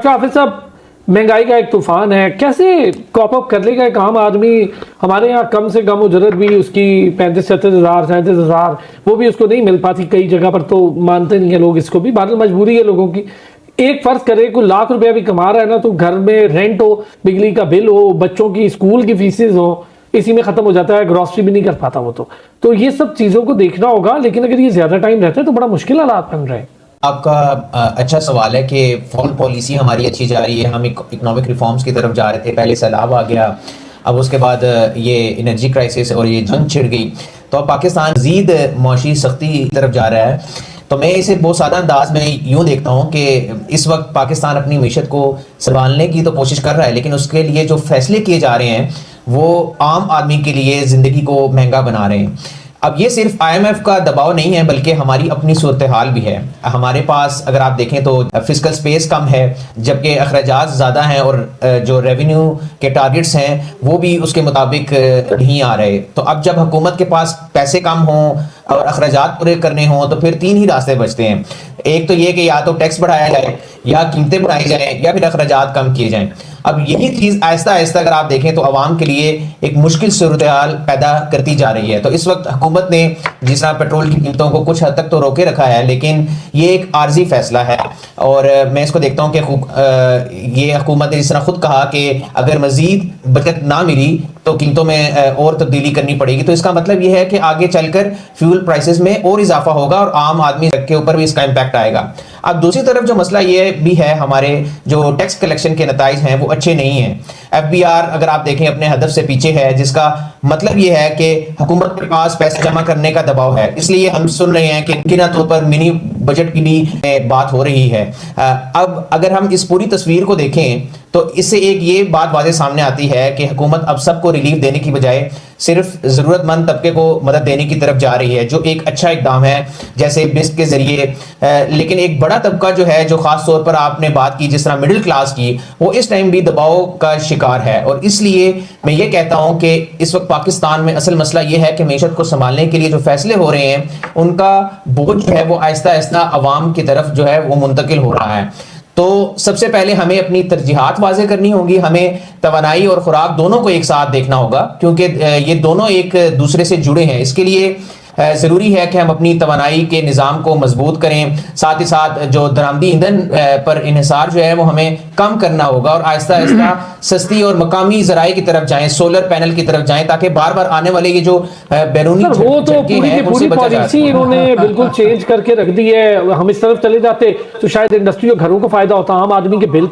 Doctor हाफिज साहब, महंगाई का एक तूफान है, कैसे कॉप अप कर लेगा एक आम आदमी? हमारे यहाँ कम से कम उजरत भी उसकी 35-37 हज़ार 37 हज़ार, वो भी उसको नहीं मिल पाती कई जगह पर, तो मानते नहीं है लोग इसको भी। बादल मजबूरी है लोगों की। एक फर्ज करे कोई लाख रुपया भी कमा रहा है ना, तो घर में रेंट हो, बिजली का बिल हो, बच्चों की स्कूल की फीसेज हो, इसी में खत्म हो जाता है, ग्रॉसरी भी नहीं कर पाता वो। तो ये सब चीजों को देखना होगा, लेकिन अगर ये ज्यादा टाइम रहता है तो बड़ा मुश्किल हालात बन रहे हैं। आपका अच्छा सवाल है कि फॉरेन पॉलिसी हमारी अच्छी जा रही है, हम इकोनॉमिक रिफॉर्म्स की तरफ जा रहे थे, पहले सैलाब आ गया, अब उसके बाद ये एनर्जी क्राइसिस और ये जंग छिड़ गई, तो अब पाकिस्तान मजीद मुआशी सख्ती की तरफ जा रहा है। तो मैं इसे बहुत सादा अंदाज में यूँ देखता हूँ कि इस वक्त पाकिस्तान अपनी मीशत को संभालने की तो कोशिश कर रहा है, लेकिन उसके लिए जो फैसले किए जा रहे हैं वो आम आदमी के लिए ज़िंदगी को महंगा बना रहे हैं। अब ये सिर्फ IMF का दबाव नहीं है, बल्कि हमारी अपनी सूरत हाल भी है। हमारे पास अगर आप देखें तो फिस्कल स्पेस कम है, जबकि अखराजात ज़्यादा हैं, और जो रेवेन्यू के टारगेट्स हैं वो भी उसके मुताबिक नहीं आ रहे। तो अब जब हुकूमत के पास पैसे कम हों और अखराजात पूरे करने हों, तो फिर तीन ही रास्ते बचते हैं। एक तो ये कि या तो टैक्स बढ़ाया जाए, या कीमतें बढ़ाई जाए, या फिर अखराजात कम किए जाएं। अब यही चीज़ आहिस्ता आहिस्ता अगर आप देखें तो आवाम के लिए एक मुश्किल सूरत हाल पैदा करती जा रही है। तो इस वक्त हुकूमत ने जिस तरह पेट्रोल की कीमतों को कुछ हद तक तो रोके रखा है, लेकिन ये एक आर्जी फैसला है, और मैं इसको देखता हूँ कि ये हुकूमत ने जिस तरह खुद कहा कि अगर मजीद बचत ना मिली तो कीमतों में और तब्दीली करनी पड़ेगी। तो इसका मतलब ये है कि आगे चलकर फ्यूल प्राइसेस में और इजाफा होगा और आम आदमी के ऊपर भी इसका इम्पैक्ट आएगा। अब दूसरी तरफ जो मसला ये भी है, हमारे जो टैक्स कलेक्शन के नताइज हैं वो अच्छे नहीं हैं। FBR अगर आप देखें अपने हदफ से पीछे है, जिसका मतलब ये है कि हुकूमत के पास पैसे जमा करने का दबाव है, इसलिए हम सुन रहे हैं कि किना तौर पर मिनी बजट की भी बात हो रही है। अब अगर हम इस पूरी तस्वीर को देखें तो इससे एक ये बात वाज़े सामने आती है कि हुकूमत अब सबको रिलीफ देने की बजाय सिर्फ ज़रूरतमंद तबके को मदद देने की तरफ जा रही है, जो एक अच्छा इकदाम है, जैसे बिस्क के ज़रिए। लेकिन एक बड़ा तबका जो है, जो ख़ास तौर पर आपने बात की जिस तरह मिडिल क्लास की, वो इस टाइम भी दबाव का शिकार है। और इसलिए मैं ये कहता हूँ कि इस वक्त पाकिस्तान में असल मसला ये है कि मीशत को संभालने के लिए जो फैसले हो रहे हैं उनका बोझ जो है वो आहिस्ता आहिस्ता अवाम की तरफ जो है वो मुंतकिल हो रहा है। तो सबसे पहले हमें अपनी तरजीहात वाज़े करनी होगी, हमें तवानाई और खुराक दोनों को एक साथ देखना होगा, क्योंकि ये दोनों एक दूसरे से जुड़े हैं। इसके लिए ज़रूरी है कि हम अपनी तवानाई के निज़ाम को मजबूत करें, साथ ही साथ जो दरामदी ईंधन पर इन्हिसार जो है वो हमें कम करना होगा, और आहिस्ता आहिस्ता सस्ती और मकामी ज़राए की तरफ जाएं, सोलर पैनल की तरफ जाएं, ताकि बार बार आने वाले ये जो बैरूनी वो तो पूरी पॉलिसी इन्होंने बिल्कुल चेंज करके रख दी है। हम इस तरफ चले जाते तो शायद इंडस्ट्री और घरों को फायदा होता, आम आदमी के बिल